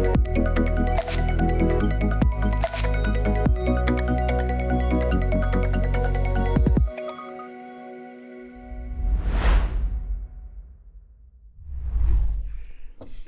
E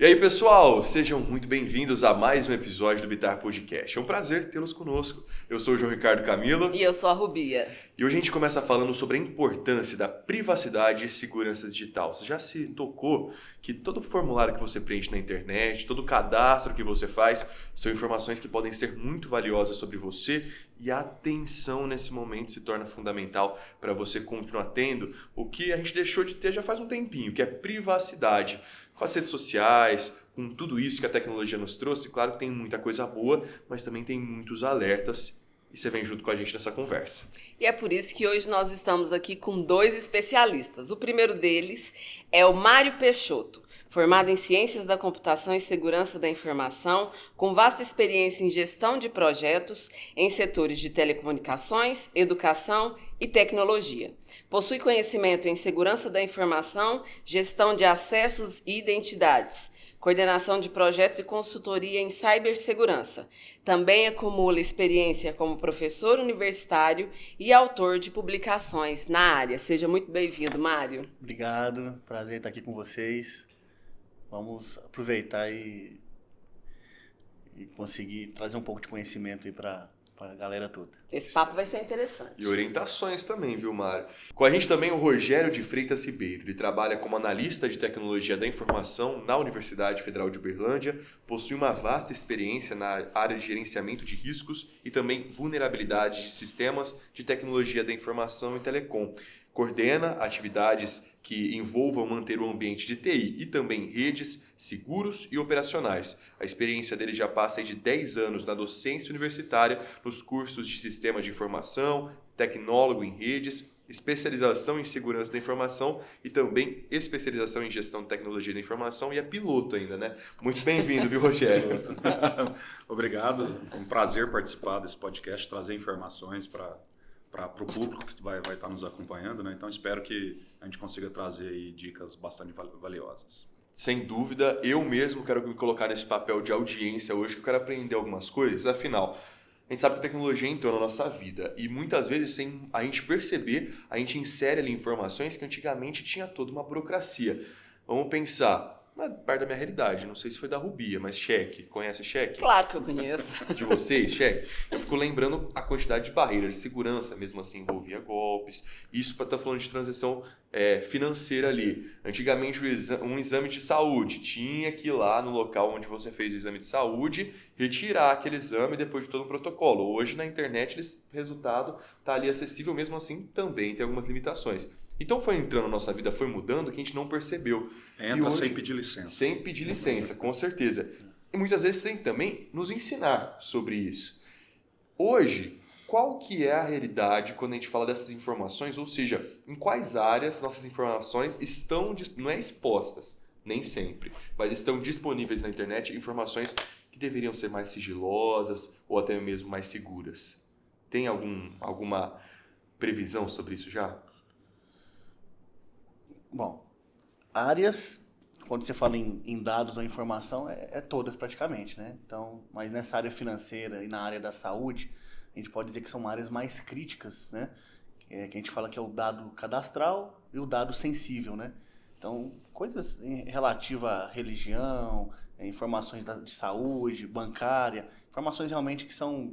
aí, pessoal, sejam muito bem-vindos a mais um episódio do Bitar Podcast. É um prazer tê-los conosco. Eu sou o João Ricardo Camilo. E eu sou a Rubia. E hoje a gente começa falando sobre a importância da privacidade e segurança digital. Você já se tocou que todo formulário que você preenche na internet, todo cadastro que você faz, são informações que podem ser muito valiosas sobre você, e a atenção nesse momento se torna fundamental para você continuar tendo o que a gente deixou de ter já faz um tempinho, que é privacidade. Com as redes sociais, com tudo isso que a tecnologia nos trouxe, claro que tem muita coisa boa, mas também tem muitos alertas, e você vem junto com a gente nessa conversa. E é por isso que hoje nós estamos aqui com dois especialistas. O primeiro deles é o Mário Peixoto, formado em Ciências da Computação e Segurança da Informação, com vasta experiência em gestão de projetos em setores de telecomunicações, educação e tecnologia. Possui conhecimento em segurança da informação, gestão de acessos e identidades, coordenação de projetos e consultoria em cibersegurança. Também acumula experiência como professor universitário e autor de publicações na área. Seja muito bem-vindo, Mário. Obrigado, prazer estar aqui com vocês. Vamos aproveitar e conseguir trazer um pouco de conhecimento aí para a galera toda. Esse papo vai ser interessante. E orientações também, viu, Mário? Com a gente também o Rogério de Freitas Ribeiro. Ele trabalha como analista de tecnologia da informação na Universidade Federal de Uberlândia, possui uma vasta experiência na área de gerenciamento de riscos e também vulnerabilidade de sistemas de tecnologia da informação e telecom. Coordena atividades que envolvam manter o ambiente de TI e também redes, seguros e operacionais. A experiência dele já passa de 10 anos na docência universitária, nos cursos de sistemas de informação, tecnólogo em redes, especialização em segurança da informação e também especialização em gestão de tecnologia da informação, e é piloto ainda, né? Muito bem-vindo, viu, Rogério? Obrigado, é um prazer participar desse podcast, trazer informações para o público que vai estar nos acompanhando, né? Então espero que a gente consiga trazer aí dicas bastante valiosas. Sem dúvida, eu mesmo quero me colocar nesse papel de audiência hoje, que eu quero aprender algumas coisas. Afinal, a gente sabe que a tecnologia entrou na nossa vida e muitas vezes, sem a gente perceber, a gente insere ali informações que antigamente tinha toda uma burocracia. Vamos pensar, não é parte da minha realidade, não sei se foi da Rubia, mas cheque, conhece cheque? Claro que eu conheço. De vocês, cheque? Eu fico lembrando a quantidade de barreiras de segurança, mesmo assim envolvia golpes. Isso para estar falando de transação financeira ali. Antigamente, um exame de saúde, tinha que ir lá no local onde você fez o exame de saúde, retirar aquele exame depois de todo um protocolo. Hoje, na internet, o resultado está ali acessível, mesmo assim também tem algumas limitações. Então foi entrando na nossa vida, foi mudando, que a gente não percebeu. Entra hoje, sem pedir licença. Sem pedir licença, com certeza. E muitas vezes sem também nos ensinar sobre isso. Hoje, qual que é a realidade quando a gente fala dessas informações? Ou seja, em quais áreas nossas informações estão, não é expostas, nem sempre, mas estão disponíveis na internet, informações que deveriam ser mais sigilosas ou até mesmo mais seguras? Tem alguma previsão sobre isso já? Bom, áreas, quando você fala em dados ou informação, é todas praticamente, né? Então, mas nessa área financeira e na área da saúde, a gente pode dizer que são áreas mais críticas, né? Que a gente fala que é o dado cadastral e o dado sensível, né? Então, coisas relativas à religião, informações de saúde, bancária, informações realmente que são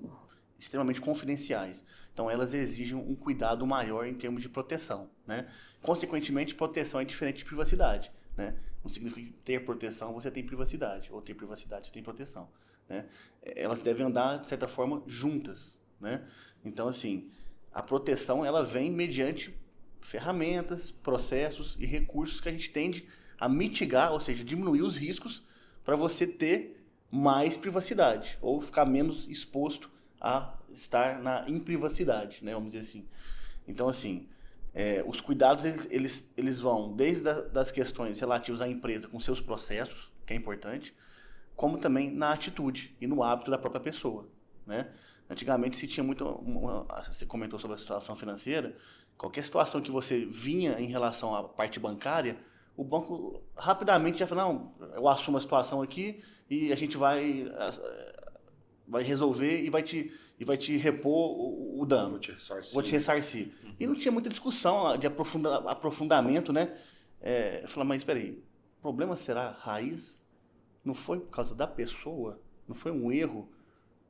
extremamente confidenciais. Então, elas exigem um cuidado maior em termos de proteção, né? Consequentemente, proteção é diferente de privacidade, né? Não significa que ter proteção você tem privacidade, ou ter privacidade você tem proteção, né? Elas devem andar, de certa forma, juntas, né? Então, assim, a proteção ela vem mediante ferramentas, processos e recursos que a gente tende a mitigar, ou seja, diminuir os riscos para você ter mais privacidade, ou ficar menos exposto a estar na imprivacidade, né? Vamos dizer assim. Então, assim, os cuidados eles vão desde das questões relativas à empresa com seus processos, que é importante, como também na atitude e no hábito da própria pessoa, né? Antigamente se tinha muito, você comentou sobre a situação financeira, qualquer situação que você vinha em relação à parte bancária, o banco rapidamente já fala, não, eu assumo a situação aqui e a gente vai resolver e vai te repor o dano. Vou te ressarcir. E não tinha muita discussão de aprofundamento, né? Eu falei, mas espera aí, o problema será raiz? Não foi por causa da pessoa? Não foi um erro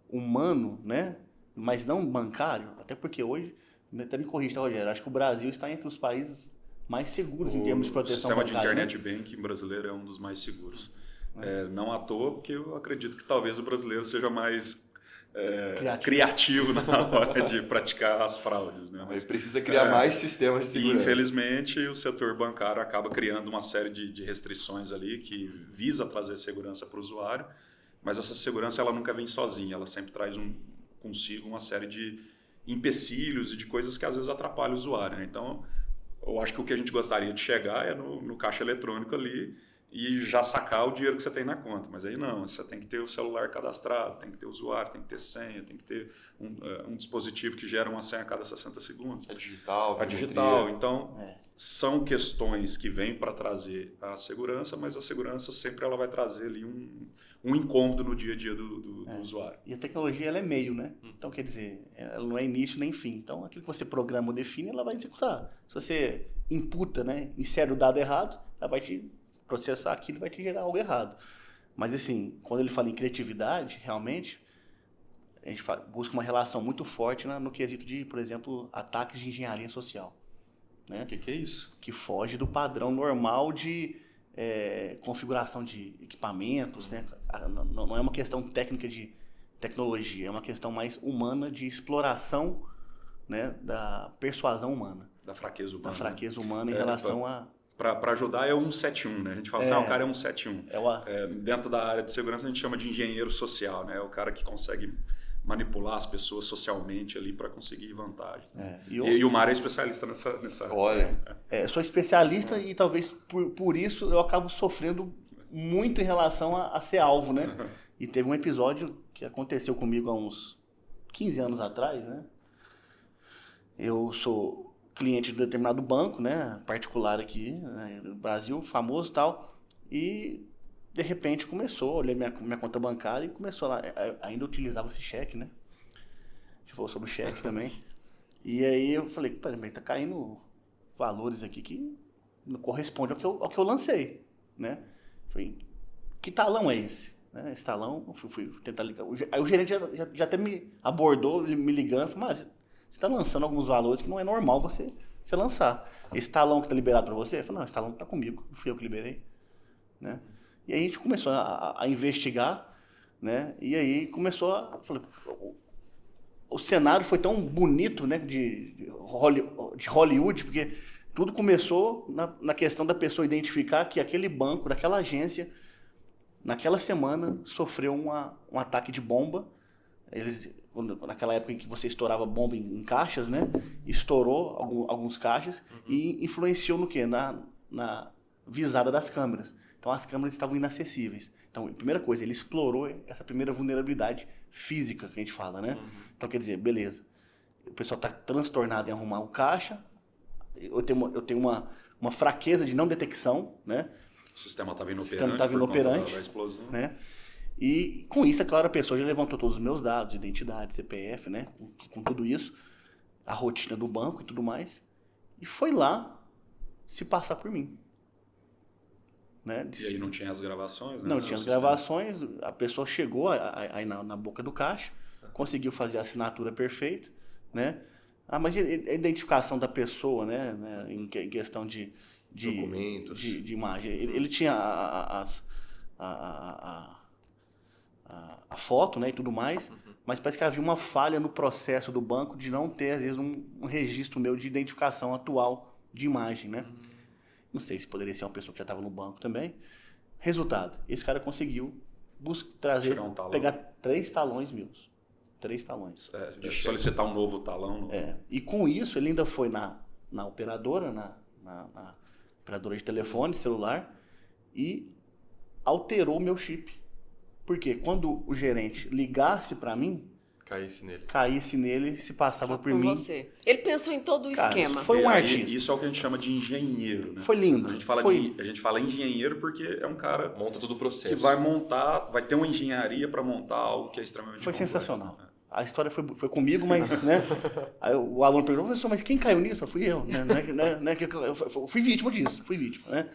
humano, né? Mas não bancário? Até porque hoje, até me corrija, tá, Rogério, acho que o Brasil está entre os países mais seguros em termos de proteção bancária. O sistema de internet banking brasileiro é um dos mais seguros. Não à toa, porque eu acredito que talvez o brasileiro seja mais criativo na hora de praticar as fraudes. Né? Mas precisa criar mais sistemas de segurança. E, infelizmente, o setor bancário acaba criando uma série de restrições ali que visa trazer segurança para o usuário, mas essa segurança ela nunca vem sozinha, ela sempre traz consigo uma série de empecilhos e de coisas que às vezes atrapalham o usuário. Né? Então, eu acho que o que a gente gostaria de chegar é no caixa eletrônico ali e já sacar o dinheiro que você tem na conta. Mas aí não, você tem que ter o celular cadastrado, tem que ter o usuário, tem que ter senha, tem que ter um dispositivo que gera uma senha a cada 60 segundos. É digital. É digital. Então, são questões que vêm para trazer a segurança, mas a segurança sempre ela vai trazer ali um incômodo no dia a dia do usuário. E a tecnologia ela é meio, né? Então, quer dizer, ela não é início nem fim. Então, aquilo que você programa ou define, ela vai executar. Se você imputa, né, insere o dado errado, ela vai te processar aquilo e vai te gerar algo errado. Mas, assim, quando ele fala em criatividade, realmente, a gente busca uma relação muito forte no quesito de, por exemplo, ataques de engenharia social. Né? O que é isso? Que foge do padrão normal de configuração de equipamentos, né? Não é uma questão técnica de tecnologia, é uma questão mais humana de exploração, né, da persuasão humana. Da fraqueza humana. Da fraqueza humana em relação a... Para ajudar é o 171, né? A gente fala assim, o cara é 171. Dentro da área de segurança a gente chama de engenheiro social, né? É o cara que consegue manipular as pessoas socialmente ali para conseguir vantagem. E o Mário é especialista nessa... Olha. Sou especialista e talvez por isso eu acabo sofrendo muito em relação a ser alvo, né? E teve um episódio que aconteceu comigo há uns 15 anos atrás, né? Eu sou cliente de um determinado banco, né? Particular aqui, né, no Brasil, famoso e tal. E de repente começou, olhei minha conta bancária e começou lá, ainda utilizava esse cheque, né? A gente falou sobre o cheque também. E aí eu falei, peraí, tá caindo valores aqui que não correspondem ao que eu lancei, né? Falei, que talão é esse? Né? Esse talão, fui tentar ligar. Aí o gerente já até me abordou, me ligando, falou, mas você está lançando alguns valores que não é normal você lançar. Esse talão que está liberado para você? Eu falei, não, esse talão está comigo, não fui eu que liberei, né? E aí a gente começou a investigar, né? E aí falei, o cenário foi tão bonito, né? De Hollywood, porque tudo começou na questão da pessoa identificar que aquele banco, daquela agência, naquela semana, sofreu um ataque de bomba. Naquela época em que você estourava bomba em caixas, né? Estourou alguns caixas e influenciou no quê? Na visada das câmeras. Então as câmeras estavam inacessíveis. Então, a primeira coisa, ele explorou essa primeira vulnerabilidade física que a gente fala, né? Então, quer dizer, beleza. O pessoal está transtornado em arrumar o caixa. Eu tenho uma fraqueza de não detecção, né? O sistema estava inoperante, da explosão. Né? E com isso, é claro, a pessoa já levantou todos os meus dados, identidade, CPF, né? Com tudo isso, a rotina do banco e tudo mais. E foi lá se passar por mim. Né? E aí não tinha as gravações, né? Não tinha as gravações, a pessoa chegou aí na boca do caixa, conseguiu fazer a assinatura perfeita, né? Mas a identificação da pessoa, né? Em questão de documentos, de imagem. Ele tinha a foto, né, e tudo mais, mas parece que havia uma falha no processo do banco de não ter, às vezes, um registro meu de identificação atual de imagem, né? Não sei se poderia ser uma pessoa que já estava no banco também. Resultado, esse cara conseguiu pegar 3 talões meus. 3 talões. Solicitar um novo talão. E com isso, ele ainda foi na operadora, na operadora de telefone, celular, e alterou o meu chip. Porque quando o gerente ligasse para mim, caísse nele, se passava por mim. Você. Ele pensou em todo o esquema. Foi um artista. Isso é o que a gente chama de engenheiro, né? Foi lindo. A gente fala engenheiro porque é um cara monta todo o processo. Que vai ter uma engenharia para montar algo que é extremamente Foi complexo, sensacional. Né? A história foi comigo, mas, né? Aí o aluno perguntou, professor, mas quem caiu nisso? Fui eu, né? Eu fui vítima disso, né?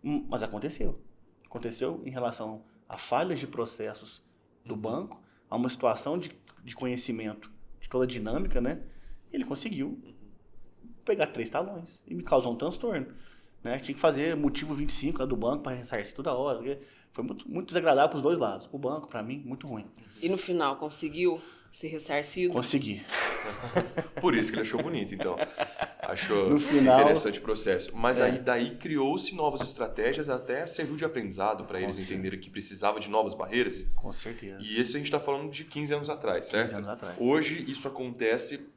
Mas aconteceu. Aconteceu em relação a falhas de processos do banco, a uma situação de conhecimento de toda a dinâmica, né? Ele conseguiu pegar 3 talões e me causou um transtorno, né? Tinha que fazer motivo 25 lá do banco para ressarcir toda hora. Foi muito desagradável para os dois lados. O banco, para mim, muito ruim. E no final, conseguiu se ressarcido? Consegui. Por isso que ele achou bonito, então. Achou no final, interessante o processo. Mas aí daí criou-se novas estratégias, até serviu de aprendizado para eles entenderem que precisava de novas barreiras. Com certeza. E isso a gente está falando de 15 anos atrás, certo? 15 anos atrás. Hoje isso acontece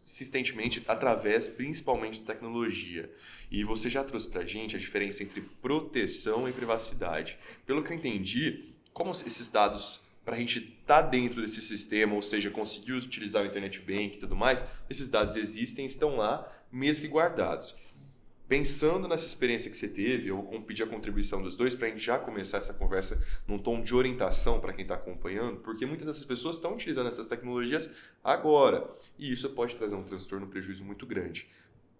insistentemente através principalmente da tecnologia. E você já trouxe para a gente a diferença entre proteção e privacidade. Pelo que eu entendi, como esses dados, para a gente estar dentro desse sistema, ou seja, conseguir utilizar o Internet Bank e tudo mais, esses dados existem, estão lá, mesmo que guardados. Pensando nessa experiência que você teve, eu vou pedir a contribuição dos dois para a gente já começar essa conversa num tom de orientação para quem está acompanhando, porque muitas dessas pessoas estão utilizando essas tecnologias agora, e isso pode trazer um transtorno, um prejuízo muito grande.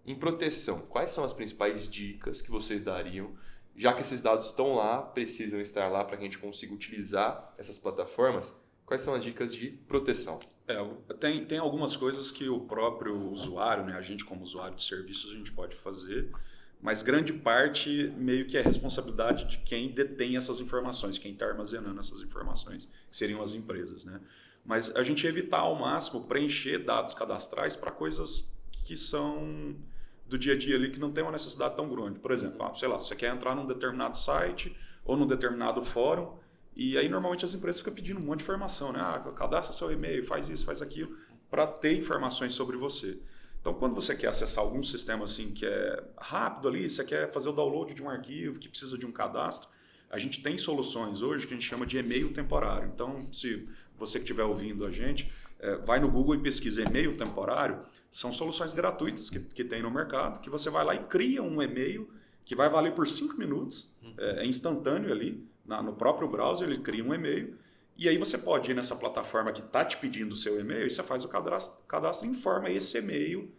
Em proteção, quais são as principais dicas que vocês dariam, já que esses dados estão lá, precisam estar lá para que a gente consiga utilizar essas plataformas? Quais são as dicas de proteção? Tem algumas coisas que o próprio usuário, né, a gente como usuário de serviços, a gente pode fazer, mas grande parte meio que é responsabilidade de quem detém essas informações, quem está armazenando essas informações, que seriam as empresas, né? Mas a gente evitar ao máximo preencher dados cadastrais para coisas que são do dia a dia ali, que não tem uma necessidade tão grande. Por exemplo, sei lá, você quer entrar num determinado site ou num determinado fórum, e aí normalmente as empresas ficam pedindo um monte de informação, né? Cadastra seu e-mail, faz isso, faz aquilo, para ter informações sobre você. Então, quando você quer acessar algum sistema assim que é rápido ali, você quer fazer o download de um arquivo que precisa de um cadastro, a gente tem soluções hoje que a gente chama de e-mail temporário. Então, se você que estiver ouvindo a gente, vai no Google e pesquisa e-mail temporário, são soluções gratuitas que tem no mercado, que você vai lá e cria um e-mail que vai valer por 5 minutos, é instantâneo ali, no próprio browser ele cria um e-mail, e aí você pode ir nessa plataforma que está te pedindo o seu e-mail, e você faz o cadastro e informa esse e-mail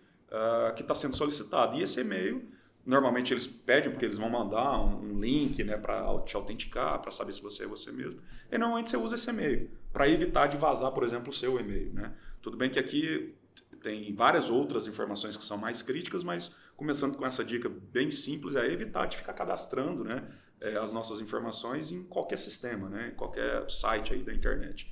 que está sendo solicitado. E esse e-mail, normalmente eles pedem, porque eles vão mandar um link, né, para te autenticar, para saber se você é você mesmo. E normalmente você usa esse e-mail, para evitar de vazar, por exemplo, o seu e-mail, né? Tudo bem que aqui tem várias outras informações que são mais críticas, mas começando com essa dica bem simples, é evitar de ficar cadastrando, né, as nossas informações em qualquer sistema, né, em qualquer site aí da internet.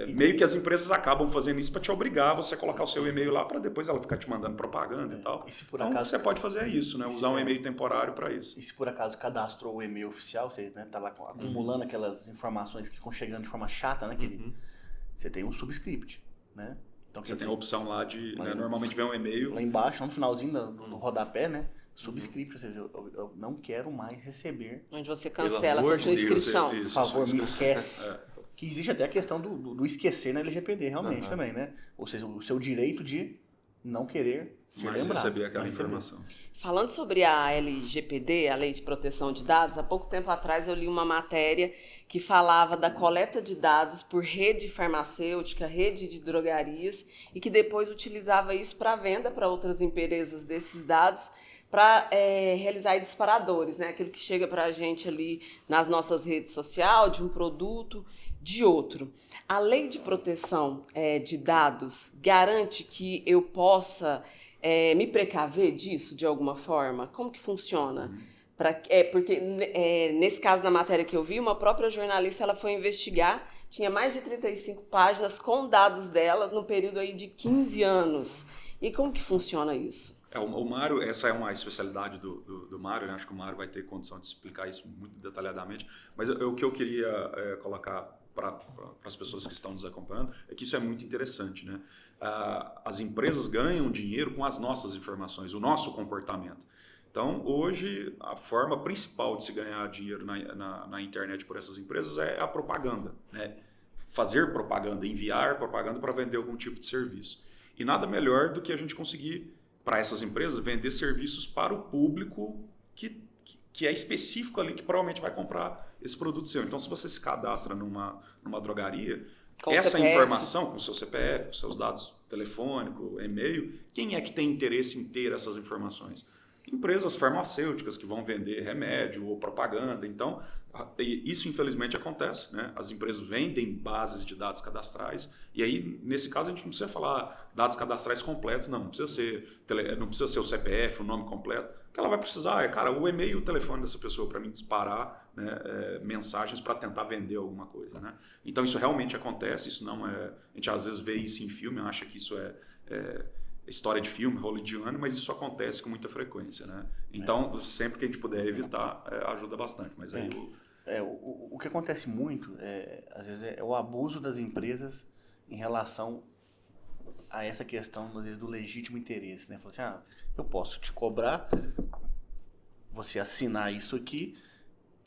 Meio que as empresas acabam fazendo isso para te obrigar você a colocar o seu e-mail lá para depois ela ficar te mandando propaganda e tal. E se por então acaso, você pode fazer isso, né, usar um e-mail temporário para isso. E se por acaso cadastrou o e-mail oficial, você, né, tá lá acumulando aquelas informações que estão chegando de forma chata, né, querido? Você tem um subscript, né? Então você tem a opção lá de, né, normalmente vem um e-mail. Lá embaixo, no finalzinho do rodapé, né? Subscript, ou seja, eu não quero mais receber. Onde você cancela a sua inscrição. Por favor, me esquece. Que existe até a questão do esquecer na LGPD, realmente, também, né? Ou seja, o seu direito de não querer ser lembrado. Receber aquela informação. Falando sobre a LGPD, a Lei de Proteção de Dados, há pouco tempo atrás eu li uma matéria que falava da coleta de dados por rede farmacêutica, rede de drogarias, e que depois utilizava isso para venda para outras empresas desses dados, para realizar disparadores, né? Aquilo que chega para a gente ali nas nossas redes sociais, de um produto, de outro. A Lei de Proteção de Dados garante que eu possa me precaver disso de alguma forma? Como que funciona? Porque nesse caso, na matéria que eu vi, uma própria jornalista ela foi investigar, tinha mais de 35 páginas com dados dela no período aí de 15 anos. E como que funciona isso? O Mário, essa é uma especialidade do Mário, né? Acho que o Mário vai ter condição de explicar isso muito detalhadamente, mas o que eu queria colocar para as pessoas que estão nos acompanhando é que isso é muito interessante, né? As empresas ganham dinheiro com as nossas informações, o nosso comportamento. Então, hoje, a forma principal de se ganhar dinheiro na internet por essas empresas é a propaganda, né? fazer propaganda, enviar propaganda para vender algum tipo de serviço. E nada melhor do que a gente conseguir, para essas empresas, vender serviços para o público que é específico ali, que provavelmente vai comprar esse produto seu. Então, se você se cadastra numa drogaria, Com essa CPF. informação, com o seu CPF, com seus dados telefônicos, e-mail, quem é que tem interesse em ter essas informações? Empresas farmacêuticas que vão vender remédio ou propaganda. Então, isso infelizmente acontece, né? As empresas vendem bases de dados cadastrais e aí, nesse caso, a gente não precisa falar dados cadastrais completos, não precisa ser o CPF, o nome completo. O que ela vai precisar é, cara, o e-mail e o telefone dessa pessoa para mim disparar, né, mensagens para tentar vender alguma coisa, né? Então, isso realmente acontece, isso não é... A gente às vezes vê isso em filme, acha que isso é história de filme, hollywoodiano, mas isso acontece com muita frequência, né? Então, sempre que a gente puder evitar, ajuda bastante. Mas aí o que acontece muito, às vezes, é o abuso das empresas em relação a essa questão, às vezes, do legítimo interesse, né? Falar assim, eu posso te cobrar, você assinar isso aqui,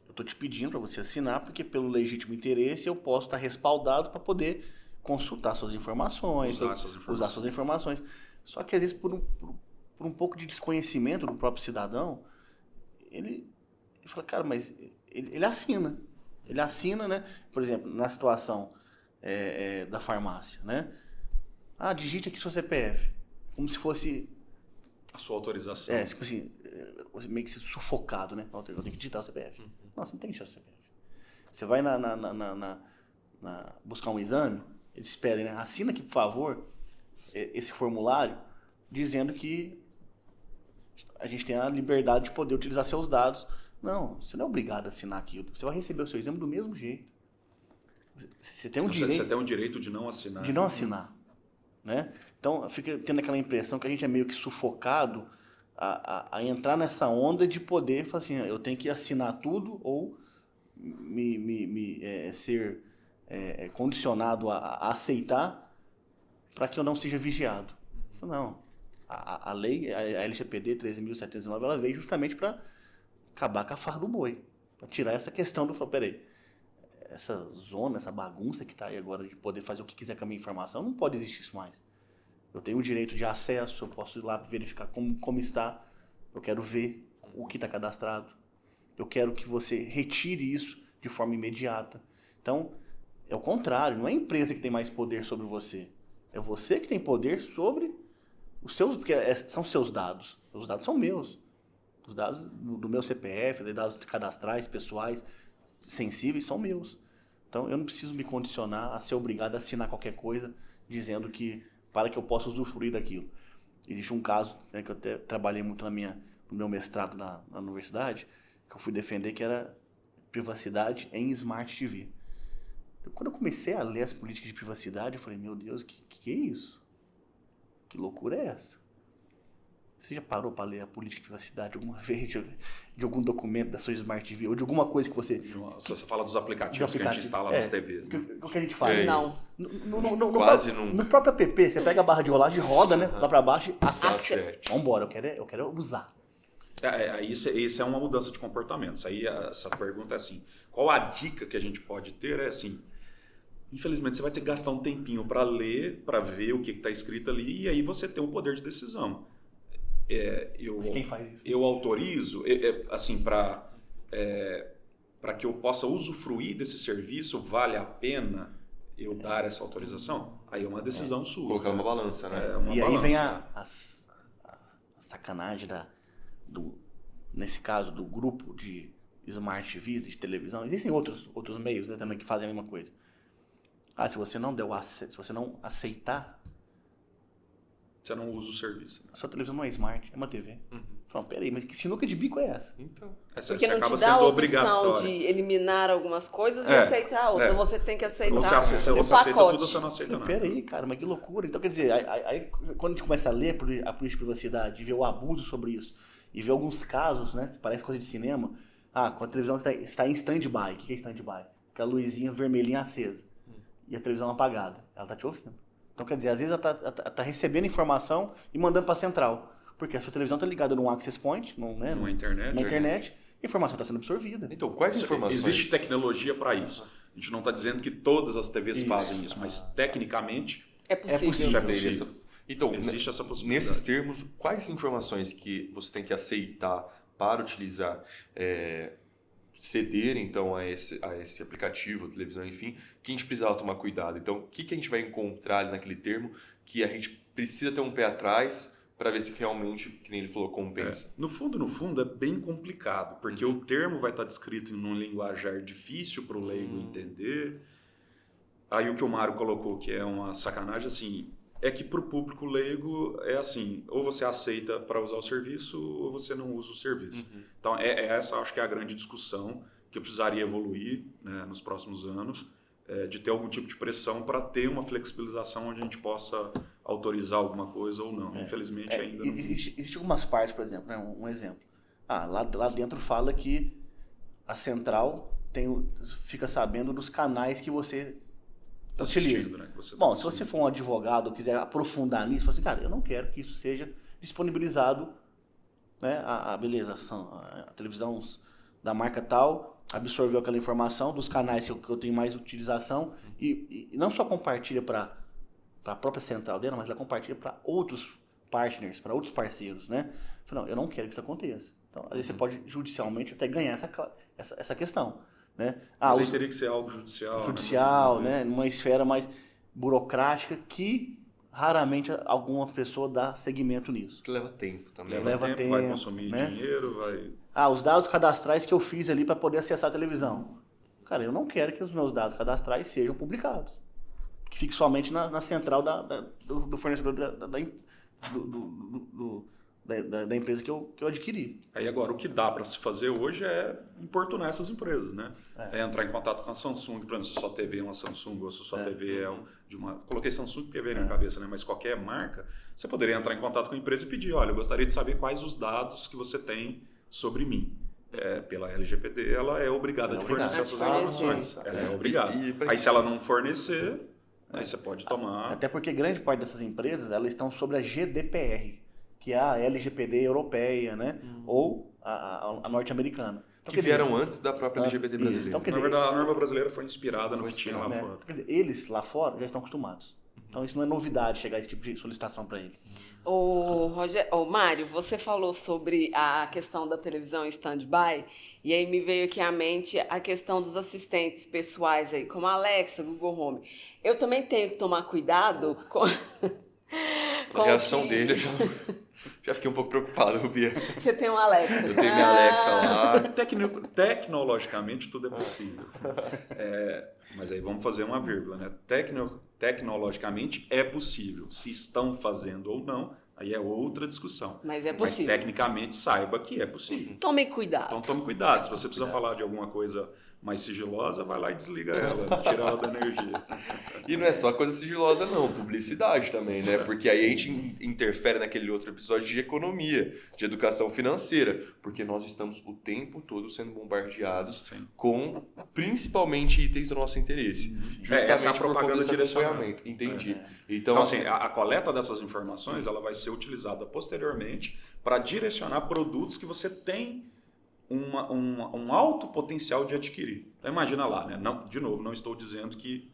eu estou te pedindo para você assinar, porque pelo legítimo interesse eu posso estar respaldado para poder consultar suas informações, usar suas informações. Só que às vezes por um pouco de desconhecimento do próprio cidadão, ele fala, cara, mas ele assina. Ele assina, né? Por exemplo, na situação da farmácia, né? Digite aqui seu CPF. Como se fosse... a sua autorização. Tipo assim, meio que sufocado, né? Eu tenho que digitar o CPF. Não, você não tem que digitar o CPF. Você vai buscar um exame, eles pedem, né? Assina aqui, por favor, esse formulário, dizendo que a gente tem a liberdade de poder utilizar seus dados. Não, você não é obrigado a assinar aquilo. Você vai receber o seu exame do mesmo jeito. Você tem Você tem o direito de não assinar. De não assinar. Né? Então, fica tendo aquela impressão que a gente é meio que sufocado a entrar nessa onda de poder falar assim, eu tenho que assinar tudo ou ser condicionado a aceitar para que eu não seja vigiado. Não. A lei, a LGPD 13.709, ela veio justamente para acabar com a farra do boi. Para tirar essa questão do... Peraí, essa zona, essa bagunça que está aí agora de poder fazer o que quiser com a minha informação, não pode existir isso mais. Eu tenho o direito de acesso, eu posso ir lá verificar como está, eu quero ver o que está cadastrado, eu quero que você retire isso de forma imediata. Então, é o contrário, não é a empresa que tem mais poder sobre você, é você que tem poder sobre os seus, porque são seus dados, os dados são meus, os dados do meu CPF, dados cadastrais, pessoais, sensíveis, são meus. Então, eu não preciso me condicionar a ser obrigado a assinar qualquer coisa dizendo que para que eu possa usufruir daquilo. Existe um caso, né, que eu até trabalhei muito no meu mestrado na universidade, que eu fui defender, que era privacidade em Smart TV. Então, quando eu comecei a ler as políticas de privacidade, eu falei, meu Deus, que é isso? Que loucura é essa? Você já parou para ler a política de privacidade alguma vez de algum documento da sua Smart TV ou de alguma coisa que você... Você fala dos aplicativos que a gente instala nas TVs. Né? O que a gente faz? Não. Quase nunca. No próprio app, você pega a barra de rolagem, roda, né? Lá para baixo e Acerte. Vambora, eu quero usar. Isso é uma mudança de comportamento. Essa pergunta é assim, qual a dica que a gente pode ter? É assim, infelizmente você vai ter que gastar um tempinho para ler, para ver o que está escrito ali e aí você tem o poder de decisão. Mas quem faz isso? Eu autorizo, assim, para que eu possa usufruir desse serviço, vale a pena eu dar essa autorização? Aí é uma decisão sua. Colocar uma balança, né? Aí vem a sacanagem nesse caso, do grupo de Smart TVs, de televisão. Existem outros meios, né, também que fazem a mesma coisa. Se você não der se você não aceitar, você não usa o serviço. A sua televisão não é smart, é uma TV. Fala, peraí, mas que sinuca de bico é essa? Então, porque não acaba te dá sendo a obrigatório. opção de eliminar algumas coisas e aceitar outras. Você tem que aceitar você aceita tudo, você não aceita nada. Peraí, cara, mas que loucura. Então, quer dizer, aí quando a gente começa a ler a política de privacidade, ver o abuso sobre isso, e ver alguns casos, né, que parece coisa de cinema, quando a televisão está em stand-by. O que é stand-by? Aquela luzinha vermelhinha acesa. E a televisão apagada. Ela está te ouvindo. Então, quer dizer, às vezes ela tá recebendo informação e mandando para a central. Porque a sua televisão está ligada num access point, numa internet. Na internet, a informação está sendo absorvida. Então, quais informações? Existe tecnologia para isso. A gente não está dizendo que todas as TVs fazem isso, mas tecnicamente É possível. isso é possível. Então, Existe essa possibilidade. nesses termos, quais informações que você tem que aceitar para utilizar, ceder então a esse aplicativo, televisão, enfim, que a gente precisava tomar cuidado? Então, o que a gente vai encontrar ali naquele termo que a gente precisa ter um pé atrás para ver se realmente, que nem ele falou, compensa? No fundo, é bem complicado, porque o termo vai estar descrito em um linguajar difícil para o leigo entender. Aí o que o Mário colocou, que é uma sacanagem, assim, é que para o público leigo é assim, ou você aceita para usar o serviço ou você não usa o serviço. Então, essa acho que é a grande discussão que precisaria evoluir, né, nos próximos anos, de ter algum tipo de pressão para ter uma flexibilização onde a gente possa autorizar alguma coisa ou não. Infelizmente ainda não. Existem algumas partes, por exemplo, né, um exemplo. Lá dentro fala que a central fica sabendo dos canais que você utiliza. Né, que você Bom, se você for um advogado ou quiser aprofundar nisso, você fala assim, cara, eu não quero que isso seja disponibilizado, né, beleza, a televisão da marca tal absorveu aquela informação dos canais que eu tenho mais utilização e não só compartilha para a própria central dela, mas ela compartilha para outros partners, para outros parceiros, né? Não, eu não quero que isso aconteça. Então, às vezes você pode judicialmente até ganhar essa questão, né? Mas aí teria que ser algo judicial. Judicial, né? Numa esfera mais burocrática que raramente alguma pessoa dá seguimento nisso. Que leva tempo também. Leva tempo, vai consumir né? dinheiro, vai... Os dados cadastrais que eu fiz ali para poder acessar a televisão. Cara, eu não quero que os meus dados cadastrais sejam publicados. Que fique somente na central do fornecedor da empresa que eu adquiri. Aí agora, o que dá para se fazer hoje é importunar essas empresas, né? É entrar em contato com a Samsung, por exemplo, se sua TV é uma Samsung ou se sua TV é de uma... Coloquei Samsung porque veio na cabeça, né? Mas qualquer marca, você poderia entrar em contato com a empresa e pedir, olha, eu gostaria de saber quais os dados que você tem sobre mim. Pela LGPD, ela é obrigada a fornecer essas informações. Ela é obrigada. Aí se ela não fornecer, aí você pode tomar... Até porque grande parte dessas empresas, elas estão sobre a GDPR, que é a LGPD europeia, né? Ou a norte-americana. Então, que vieram antes da própria LGPD brasileira. Então, na verdade, a norma brasileira foi inspirada no que tinha lá fora. Quer dizer, eles lá fora já estão acostumados. Então isso não é novidade chegar a esse tipo de solicitação para eles. Mário, você falou sobre a questão da televisão em stand-by e aí me veio aqui à mente a questão dos assistentes pessoais aí, como a Alexa, Google Home. Eu também tenho que tomar cuidado com... A reação dele, eu já fiquei um pouco preocupado, Bia. Você tem um Alexa. Eu tenho minha Alexa lá. Tecnologicamente tudo é possível. Mas aí vamos fazer uma vírgula, né? Tecnologicamente é possível. Se estão fazendo ou não, aí é outra discussão. Mas é possível. Mas tecnicamente saiba que é possível. Tome cuidado. Então tome cuidado. Se você precisa falar de alguma coisa mais sigilosa, vai lá e desliga ela, tira ela da energia. E não é só coisa sigilosa não, publicidade também, né? Porque aí a gente interfere naquele outro episódio de economia, de educação financeira, porque nós estamos o tempo todo sendo bombardeados com principalmente itens do nosso interesse. Justamente essa é a propaganda direcionada. Entendi. Então assim, a coleta dessas informações ela vai ser utilizada posteriormente para direcionar produtos que você tem um alto potencial de adquirir. Então imagina lá, né? Não, de novo, não estou dizendo que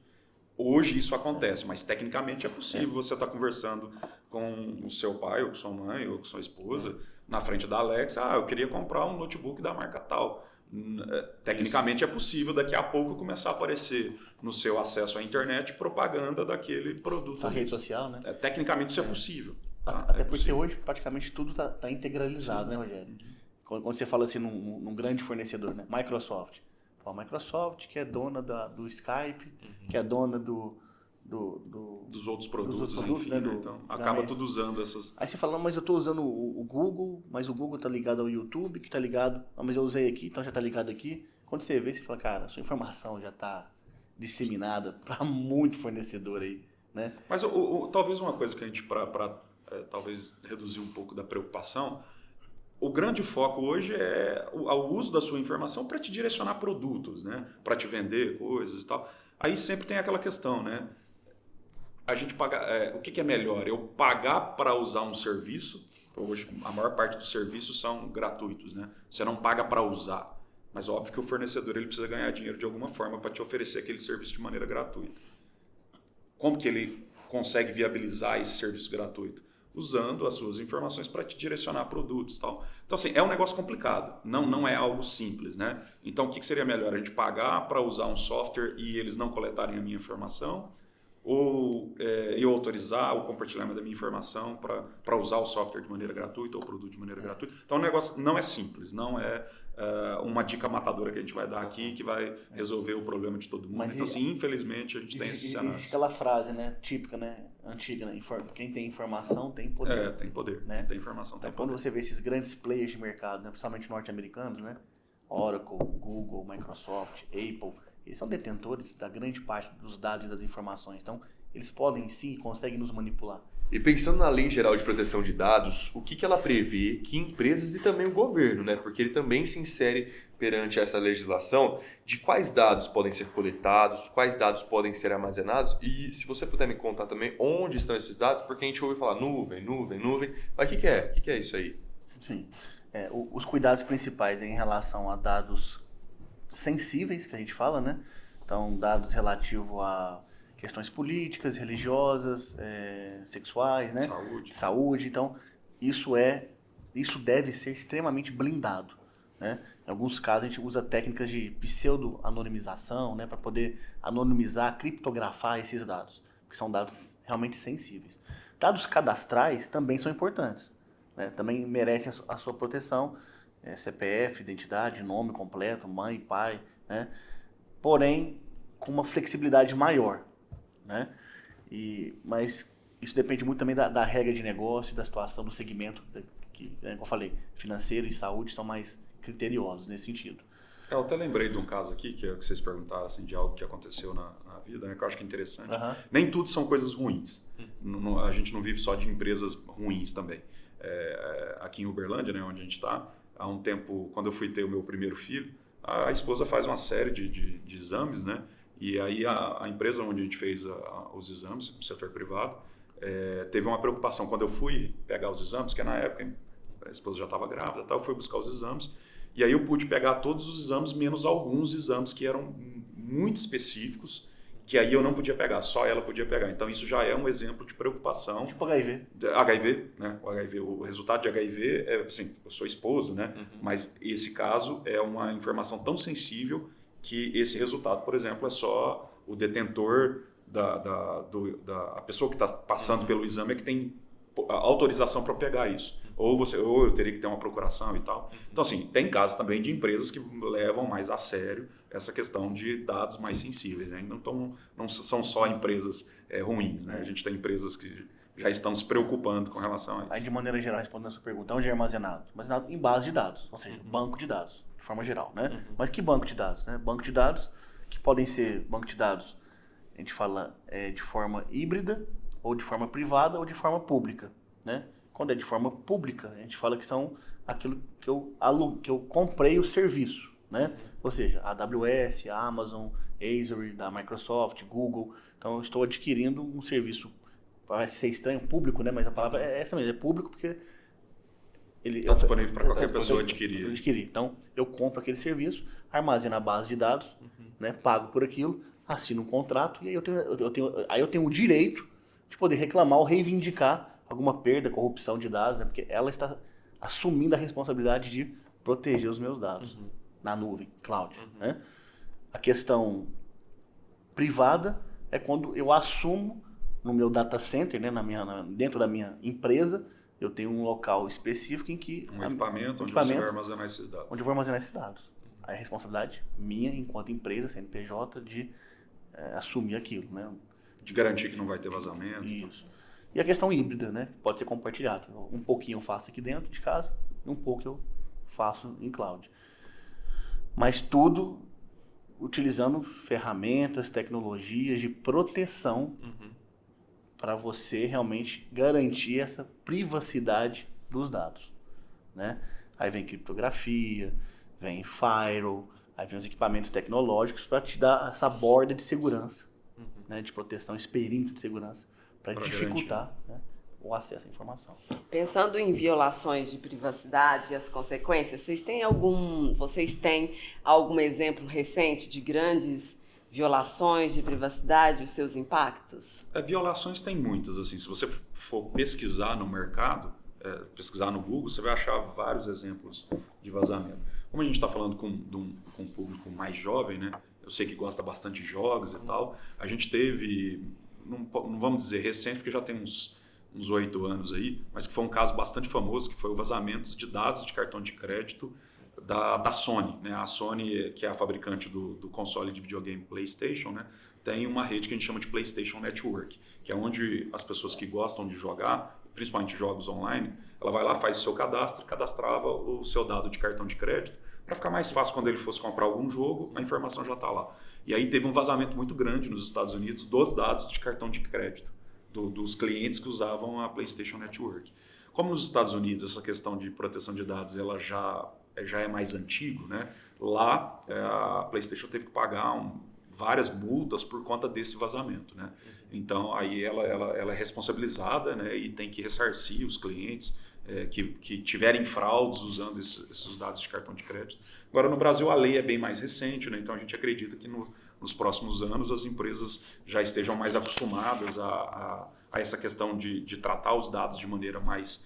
hoje isso acontece, mas tecnicamente é possível você estar conversando com o seu pai, ou com sua mãe, ou com sua esposa, na frente da Alexa, eu queria comprar um notebook da marca tal. Tecnicamente é possível daqui a pouco começar a aparecer no seu acesso à internet propaganda daquele produto. Na rede social, né? Tecnicamente isso é possível. Tá? Até porque hoje praticamente tudo está integralizado, né, Rogério? Quando você fala assim num grande fornecedor, né? Microsoft. A Microsoft que é dona do Skype, que é dona dos outros produtos, enfim, né? Então acaba tudo usando essas... Aí você fala, mas eu estou usando o Google, mas o Google está ligado ao YouTube, que está ligado... mas eu usei aqui, então já está ligado aqui. Quando você vê, você fala, cara, a sua informação já está disseminada para muito fornecedor aí, né? Mas talvez uma coisa que a gente, para talvez reduzir um pouco da preocupação... O grande foco hoje é o uso da sua informação para te direcionar produtos, né? Para te vender coisas e tal. Aí sempre tem aquela questão, né? A gente paga, o que é melhor? Eu pagar para usar um serviço? Hoje a maior parte dos serviços são gratuitos, né? Você não paga para usar. Mas óbvio que o fornecedor ele precisa ganhar dinheiro de alguma forma para te oferecer aquele serviço de maneira gratuita. Como que ele consegue viabilizar esse serviço gratuito? Usando as suas informações para te direcionar produtos e tal. Então, assim, é um negócio complicado. Não é algo simples, né? Então, o que seria melhor? A gente pagar para usar um software e eles não coletarem a minha informação? Ou eu autorizar o compartilhamento da minha informação para usar o software de maneira gratuita ou o produto de maneira gratuita? Então, o negócio não é simples. Não é uma dica matadora que a gente vai dar aqui que vai resolver o problema de todo mundo. Mas então, assim, infelizmente, a gente tem esse cenário. Existe aquela frase, né, típica, né, antiga, né, quem tem informação tem poder. Tem poder. Né? Tem informação, então, tem poder. quando você vê esses grandes players de mercado, né, principalmente norte-americanos, né, Oracle, Google, Microsoft, Apple, eles são detentores da grande parte dos dados e das informações. Então, eles podem sim, conseguem nos manipular. E pensando na Lei Geral de Proteção de Dados, o que ela prevê que empresas e também o governo, né, porque ele também se insere perante essa legislação, de quais dados podem ser coletados, quais dados podem ser armazenados e, se você puder me contar também, onde estão esses dados, porque a gente ouve falar nuvem, mas o que é? O que é isso aí? Sim. Os cuidados principais em relação a dados sensíveis, que a gente fala, né? Então, dados relativos a questões políticas, religiosas, sexuais, né? Saúde. Então, isso deve ser extremamente blindado, né? Em alguns casos, a gente usa técnicas de pseudo-anonimização, né? Para poder anonimizar, criptografar esses dados, porque são dados realmente sensíveis. Dados cadastrais também são importantes, né? Também merecem a sua proteção, CPF, identidade, nome completo, mãe, pai, né? Porém, com uma flexibilidade maior, né? Mas isso depende muito também da regra de negócio, da situação do segmento, que, como eu falei, financeiro e saúde são mais criteriosos nesse sentido. Eu até lembrei de um caso aqui, que vocês perguntaram assim, de algo que aconteceu na vida, né, que eu acho que é interessante. Nem tudo são coisas ruins. A gente não vive só de empresas ruins também. Aqui em Uberlândia, né, onde a gente está, há um tempo, quando eu fui ter o meu primeiro filho, a esposa faz uma série de exames, né? E aí a empresa onde a gente fez os exames, no setor privado, teve uma preocupação. Quando eu fui pegar os exames, que na época a esposa já estava grávida, eu fui buscar os exames, e aí eu pude pegar todos os exames, menos alguns exames que eram muito específicos, que aí eu não podia pegar, só ela podia pegar. Então isso já é um exemplo de preocupação. Tipo HIV. HIV, né? O resultado de HIV é, assim, eu sou esposo, né? Mas esse caso é uma informação tão sensível que esse resultado, por exemplo, é só o detentor a pessoa que está passando pelo exame é que tem a autorização para pegar isso. Ou eu teria que ter uma procuração e tal. Então, assim, tem casos também de empresas que levam mais a sério essa questão de dados mais sensíveis, né? Não são só empresas ruins, né? A gente tem empresas que já estão se preocupando com relação a isso. Aí, de maneira geral, respondendo a sua pergunta, onde é armazenado? Armazenado em base de dados, ou seja, banco de dados, de forma geral, né? Mas que banco de dados, né? Banco de dados que podem ser banco de dados, a gente fala de forma híbrida, ou de forma privada, ou de forma pública, né? Quando é de forma pública, a gente fala que são aquilo que eu comprei o serviço, né? Ou seja, a AWS, a Amazon, Azure, da Microsoft, Google. Então, eu estou adquirindo um serviço, parece ser estranho, público, né? Mas a palavra é essa mesmo, é público porque ele está disponível para qualquer pessoa adquirir. Então, eu compro aquele serviço, armazeno a base de dados, né? Pago por aquilo, assino um contrato e aí eu tenho o direito de poder reclamar ou reivindicar alguma perda, corrupção de dados, né? Porque ela está assumindo a responsabilidade de proteger os meus dados na nuvem, cloud. Né? A questão privada é quando eu assumo no meu data center, né? Dentro da minha empresa, eu tenho um local específico em que... equipamento onde você vai armazenar esses dados. Onde eu vou armazenar esses dados. Aí a responsabilidade minha, enquanto empresa, CNPJ, de assumir aquilo, né? De garantir que não vai ter vazamento. Isso. E a questão híbrida, né? Pode ser compartilhado. Um pouquinho eu faço aqui dentro de casa, e um pouco eu faço em cloud. Mas tudo utilizando ferramentas, tecnologias de proteção para você realmente garantir essa privacidade dos dados, né? Aí vem criptografia, vem firewall, aí vem os equipamentos tecnológicos para te dar essa borda de segurança, né? De proteção, esse perímetro de segurança, para dificultar, né? o acesso à informação. Pensando em violações de privacidade e as consequências, vocês têm algum exemplo recente de grandes violações de privacidade e os seus impactos? Violações tem muitas. Assim, se você for pesquisar no mercado, pesquisar no Google, você vai achar vários exemplos de vazamento. Como a gente está falando com um público mais jovem, né? Eu sei que gosta bastante de jogos e tal, a gente teve, não vamos dizer recente, porque já tem uns 8 anos aí, mas que foi um caso bastante famoso, que foi o vazamento de dados de cartão de crédito da Sony, né? A Sony, que é a fabricante do console de videogame PlayStation, né? Tem uma rede que a gente chama de PlayStation Network, que é onde as pessoas que gostam de jogar, principalmente jogos online, ela vai lá, faz o seu cadastro, cadastrava o seu dado de cartão de crédito, para ficar mais fácil quando ele fosse comprar algum jogo, a informação já está lá. E aí teve um vazamento muito grande nos Estados Unidos dos dados de cartão de crédito, dos clientes que usavam a PlayStation Network. Como nos Estados Unidos essa questão de proteção de dados ela já é mais antigo, né? Lá a PlayStation teve que pagar várias multas por conta desse vazamento, né? Então aí ela é responsabilizada, né? E tem que ressarcir os clientes que tiverem fraudes usando esses dados de cartão de crédito. Agora no Brasil a lei é bem mais recente, né? Então a gente acredita que nos próximos anos as empresas já estejam mais acostumadas a essa questão de tratar os dados de maneira mais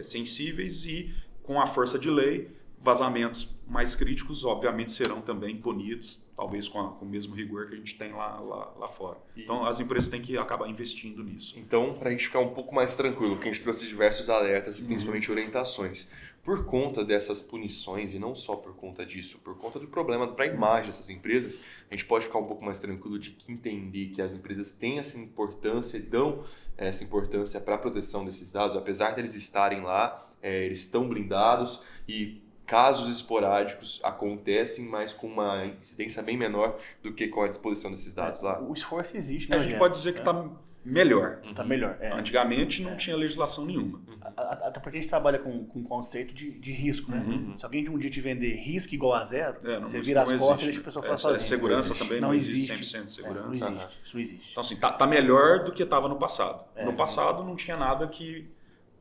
sensíveis e com a força de lei, vazamentos mais críticos obviamente serão também punidos, talvez com o mesmo rigor que a gente tem lá fora. Então as empresas têm que acabar investindo nisso. Então, para a gente ficar um pouco mais tranquilo, que a gente trouxe diversos alertas e principalmente orientações. Por conta dessas punições, e não só por conta disso, por conta do problema para a imagem dessas empresas, a gente pode ficar um pouco mais tranquilo de que entender que as empresas têm essa importância e dão essa importância para a proteção desses dados, apesar de eles estarem lá, eles estão blindados e casos esporádicos acontecem, mas com uma incidência bem menor do que com a disposição desses dados lá. O esforço existe, né? A gente pode dizer que está melhor. Está melhor. Antigamente não tinha legislação nenhuma. Até porque a gente trabalha com conceito de risco, né? Se alguém um dia te vender risco igual a zero, você vira as costas e deixa a pessoa falar sozinha. Segurança também não existe 100% de segurança. Não existe, isso não existe. Então assim, tá melhor do que estava no passado. No passado não tinha nada que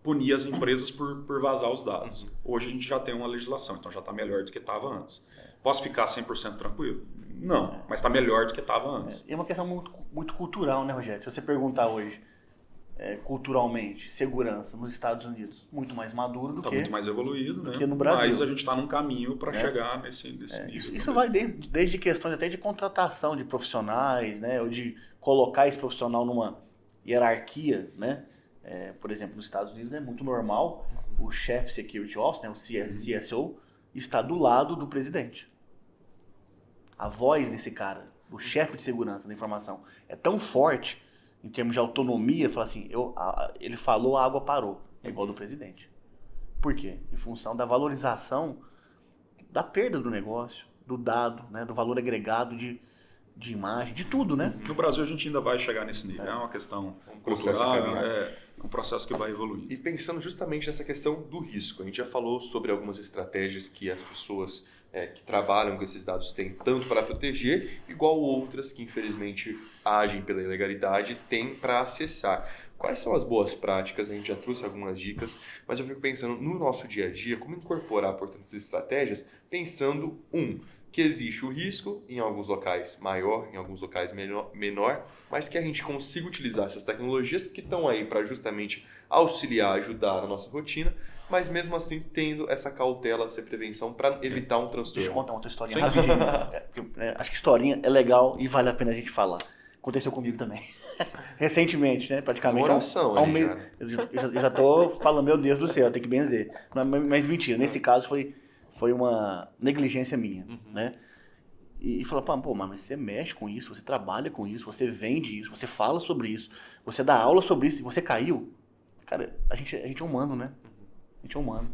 punia as empresas por vazar os dados. Hoje a gente já tem uma legislação, então já está melhor do que estava antes. Posso ficar 100% tranquilo? Não, mas está melhor do que estava antes. É uma questão muito cultural, né, Rogério? Se você perguntar hoje, culturalmente, segurança nos Estados Unidos, muito mais maduro do que... Está muito mais evoluído, né? Que no Brasil. Mas a gente está num caminho para chegar nesse nível. Isso vai desde questões até de contratação de profissionais, né? Ou de colocar esse profissional numa hierarquia, né? Por exemplo, nos Estados Unidos é muito normal o Chief Security Officer, né, o CSO, está do lado do presidente. A voz desse cara, o chefe de segurança da informação, é tão forte em termos de autonomia, fala assim, ele falou, a água parou. É igual do presidente. Por quê? Em função da valorização da perda do negócio, do dado, né, do valor agregado de imagem, de tudo, né? No Brasil a gente ainda vai chegar nesse nível. É uma questão cultural, um processo que vai evoluir. E pensando justamente nessa questão do risco, a gente já falou sobre algumas estratégias que as pessoas que trabalham com esses dados têm tanto para proteger, igual outras que infelizmente agem pela ilegalidade têm para acessar. Quais são as boas práticas? A gente já trouxe algumas dicas, mas eu fico pensando no nosso dia a dia, como incorporar, portanto, essas estratégias, pensando, que existe o risco em alguns locais maior, em alguns locais menor, mas que a gente consiga utilizar essas tecnologias que estão aí para justamente auxiliar, ajudar na nossa rotina, mas mesmo assim tendo essa cautela, essa prevenção para evitar um transtorno. Deixa eu contar outra historinha rapidinho. Acho que historinha é legal e vale a pena a gente falar. Aconteceu comigo também. Recentemente, né? Praticamente. Uma oração há um mês. Eu já tô falando, meu Deus do céu, tem que benzer. Mas mentira, nesse caso foi uma negligência minha, né? E falou, pô, mas você mexe com isso, você trabalha com isso, você vende isso, você fala sobre isso, você dá aula sobre isso e você caiu. Cara, a gente é humano, né? A gente é humano.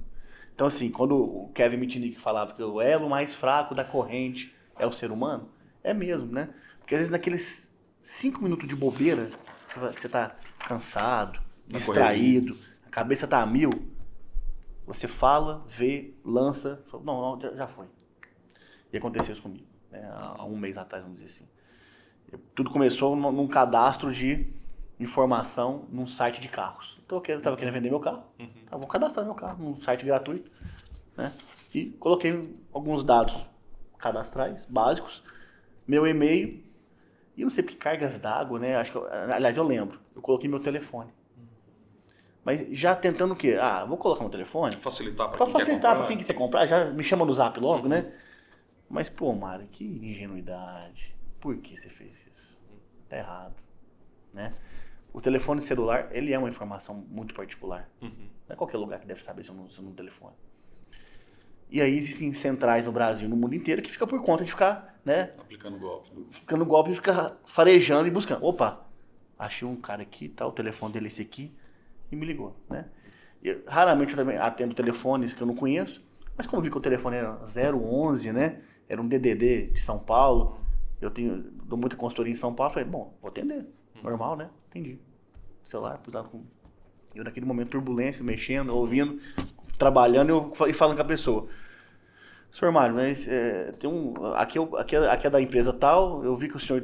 Então, assim, quando o Kevin Mitnick falava que o elo mais fraco da corrente é o ser humano, é mesmo, né? Porque às vezes naqueles 5 minutos de bobeira, que você tá cansado, distraído, a cabeça tá a mil, você fala, vê, lança, fala, não, já foi. E aconteceu isso comigo, né? Há um mês atrás, vamos dizer assim. Tudo começou num cadastro de informação num site de carros. Eu tava querendo vender meu carro, vou cadastrar meu carro num site gratuito, né? E coloquei alguns dados cadastrais, básicos, meu e-mail, e não sei porque cargas d'água, né? Aliás, eu lembro, eu coloquei meu telefone. Mas já tentando o quê? Vou colocar meu telefone. Facilitar para quem quiser comprar, já me chama no zap logo, né? Mas, pô, Mário, que ingenuidade. Por que você fez isso? Tá errado, né? O telefone celular, ele é uma informação muito particular. Não é qualquer lugar que deve saber seu número de telefone. E aí existem centrais no Brasil e no mundo inteiro que fica por conta de ficar, né? Aplicando golpe. Ficando golpe e ficar farejando e buscando. Opa, achei um cara aqui, tá, o telefone dele é esse aqui, e me ligou, né? Raramente eu também atendo telefones que eu não conheço, mas como eu vi que o telefone era 011, né? Era um DDD de São Paulo, dou muita consultoria em São Paulo, falei, bom, vou atender, normal, né? Atendi. Celular, eu naquele momento turbulência, mexendo, ouvindo, trabalhando e falando com a pessoa. Senhor Mário, mas aqui é da empresa tal, eu vi que o senhor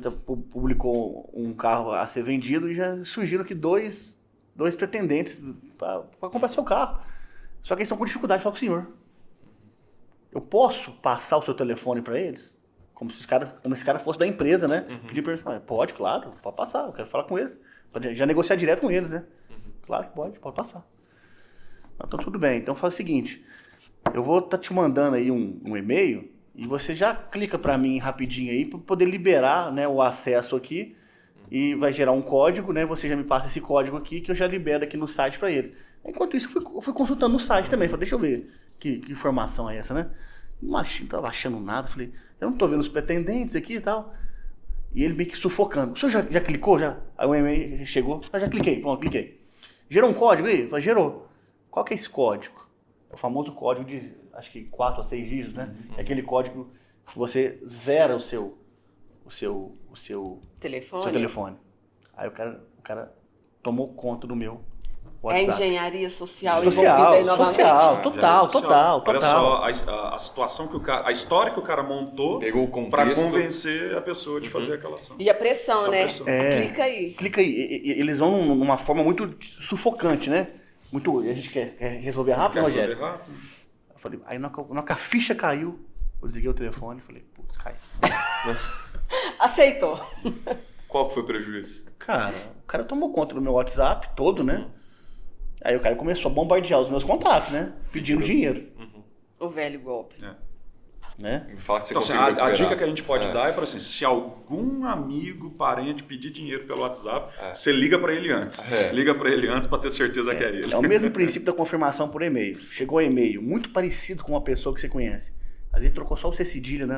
publicou um carro a ser vendido e já surgiram aqui dois pretendentes para comprar seu carro. Só que eles estão com dificuldade de falar com o senhor. Eu posso passar o seu telefone para eles? Como se esse cara fosse da empresa, né? Pedir para eles, pode, claro, pode passar, eu quero falar com eles. Pode já negociar direto com eles, né? Claro que pode passar. Então tudo bem, então faz o seguinte, eu vou estar te mandando aí um e-mail e você já clica para mim rapidinho aí para poder liberar, né, o acesso aqui e vai gerar um código, né? Você já me passa esse código aqui que eu já libero aqui no site para eles. Enquanto isso, eu fui consultando no site também, falei, deixa eu ver que informação é essa, né? Não tava achando nada, falei, eu não tô vendo os pretendentes aqui e tal. E ele meio que sufocando. O senhor já clicou? Já? Aí o e-mail chegou, já cliquei, pronto, cliquei. Gerou um código aí? Falei, gerou. Qual que é esse código? É o famoso código de, acho que 4 a 6 dígitos, né? É aquele código que você zera o seu telefone. Aí o cara tomou conta do meu WhatsApp. É engenharia social envolvida aí novamente. Total. Olha só a situação a história que o cara montou para convencer a pessoa de fazer aquela ação. E a pressão, né? Clica aí. Eles vão numa forma muito sufocante, né? A gente quer resolver rápido, Rogério? Eu falei, aí na hora que a ficha caiu, eu desliguei o telefone e falei, putz, caiu. Aceitou. Qual que foi o prejuízo? Cara, o cara tomou conta do meu WhatsApp todo, né? Aí o cara começou a bombardear os meus contatos, né? Pedindo dinheiro. O velho golpe. Né? Então, assim, a dica que a gente pode dar é para assim, se algum amigo, parente pedir dinheiro pelo WhatsApp, você liga para ele antes. Liga para ele antes para ter certeza que é ele. É o mesmo princípio da confirmação por e-mail. Chegou e-mail, muito parecido com uma pessoa que você conhece. Às vezes trocou só o C cedilha, né?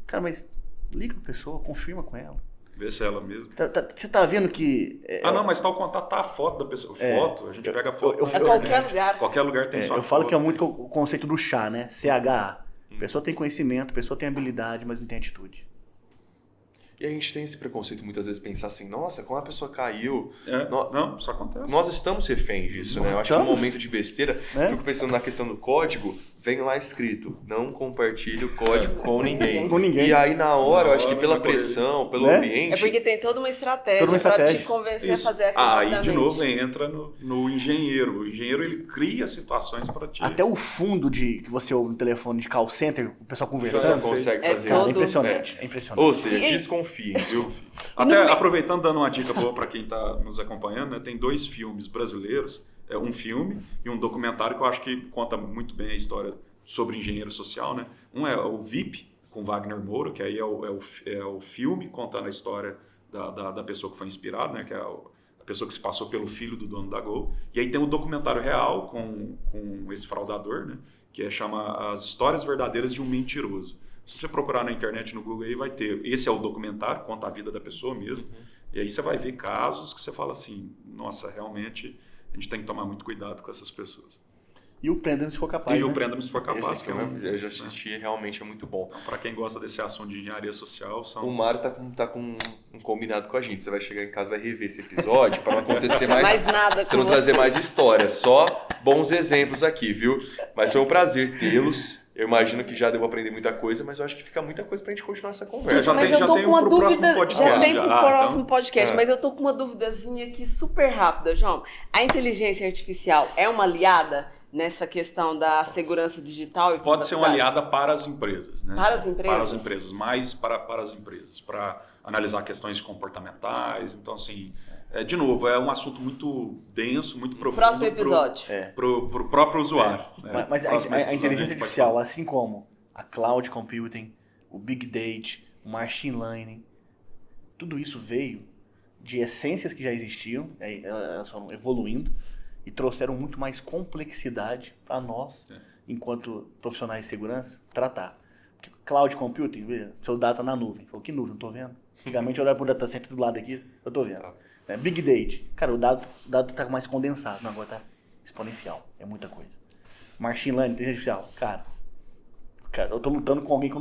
Cara, mas liga pra pessoa, confirma com ela. Vê se é ela mesmo. Você tá vendo que... não, mas tá o contato, tá a foto da pessoa. Foto, a gente pega a foto. Qualquer lugar. Qualquer lugar tem sua foto. Eu falo que é muito o conceito do chá, né? CHA. A pessoa tem conhecimento, a pessoa tem habilidade, mas não tem atitude. E a gente tem esse preconceito muitas vezes pensar assim, nossa, como a pessoa caiu. Não, isso acontece. Nós estamos reféns disso, né? Eu acho que no momento de besteira, fico pensando na questão do código, vem lá escrito, não compartilhe o código com ninguém. E aí na hora, eu acho que pela pressão, pelo ambiente... É porque tem toda uma estratégia para te convencer a fazer aquilo. Aí de novo entra no engenheiro. O engenheiro, ele cria situações para ti. Até o fundo que você ouve no telefone de call center, o pessoal conversando. Você consegue fazer. Cara, é impressionante. É impressionante. Ou seja, desconfiem, viu? Até aproveitando, dando uma dica boa para quem está nos acompanhando, né? Tem 2 filmes brasileiros, um filme e um documentário que eu acho que conta muito bem a história sobre engenheiro social, né? Um é o VIP, com Wagner Moura, que aí é o filme contando a história da pessoa que foi inspirada, né? Que é a pessoa que se passou pelo filho do dono da Gol. E aí tem o documentário real com esse fraudador, né? Que chama As Histórias Verdadeiras de um Mentiroso. Se você procurar na internet, no Google, aí vai ter. Esse é o documentário, conta a vida da pessoa mesmo. E aí você vai ver casos que você fala assim, nossa, realmente a gente tem que tomar muito cuidado com essas pessoas. E o Prenda-me se for capaz. O Prenda-me se for capaz. Esse filme eu já assisti, realmente é muito bom. Então, para quem gosta desse assunto de engenharia social, o Mário tá com um combinado com a gente. Você vai chegar em casa, vai rever esse episódio para não acontecer mais nada. Você não trazer mais histórias, só bons exemplos aqui, viu? Mas foi um prazer tê-los. Eu imagino que já devo aprender muita coisa, mas eu acho que fica muita coisa pra gente continuar essa conversa. Mas já tô tem com uma pro dúvida, próximo podcast. já tem pro próximo podcast, É. mas eu tô com uma duvidazinha aqui super rápida, João. A inteligência artificial é uma aliada nessa questão da segurança digital? E Pode ser uma privacidade? aliada para as empresas, né? Para as empresas? Para as empresas, mais para as empresas, para analisar questões comportamentais. Então, assim, de novo, é um assunto muito denso, muito profundo. Próximo episódio. Para o próprio usuário. né? Mas Próximo a episódio inteligência gente pode artificial, falar. assim como a cloud computing, o big data, o machine learning, tudo isso veio de essências que já existiam, elas foram evoluindo e trouxeram muito mais complexidade para nós, enquanto profissionais de segurança, tratar. Porque cloud computing, seu dado está na nuvem. Falou, que nuvem? Não estou vendo. Antigamente eu olhava para o data center do lado aqui, eu estou vendo. Big data, cara, o dado está mais condensado, não, agora está exponencial, é muita coisa. Machine learning, inteligência artificial, cara, eu estou lutando com alguém que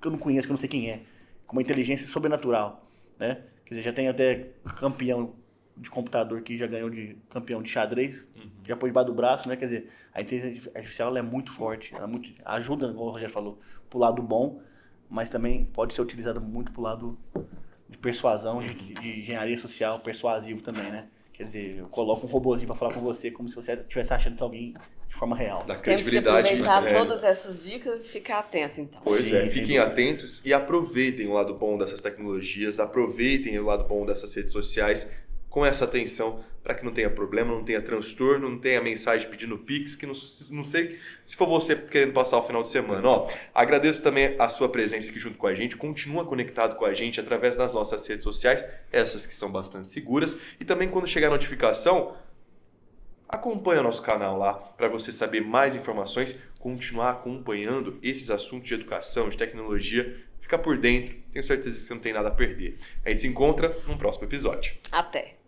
eu não conheço, que eu não sei quem é, com uma inteligência sobrenatural, né? Quer dizer, já tem até campeão de computador que já ganhou de campeão de xadrez, já pôs debaixo do braço, né? Quer dizer, a inteligência artificial ela é muito forte, ela ajuda, como o Rogério falou, pro lado bom, mas também pode ser utilizada muito pro lado de persuasão, de engenharia social, persuasivo também, né? Quer dizer, eu coloco um robozinho para falar com você como se você estivesse achando que alguém de forma real. Da Temos que credibilidade. aproveitar todas essas dicas e ficar atento, então. Pois é, Sim, sem fiquem dúvida. atentos e aproveitem o lado bom dessas tecnologias, aproveitem o lado bom dessas redes sociais com essa atenção para que não tenha problema, não tenha transtorno, não tenha mensagem pedindo Pix, que não sei se for você querendo passar o final de semana. Ó, agradeço também a sua presença aqui junto com a gente, continua conectado com a gente através das nossas redes sociais, essas que são bastante seguras, e também quando chegar a notificação, acompanha o nosso canal lá para você saber mais informações, continuar acompanhando esses assuntos de educação, de tecnologia, ficar por dentro, tenho certeza que você não tem nada a perder. A gente se encontra num próximo episódio. Até!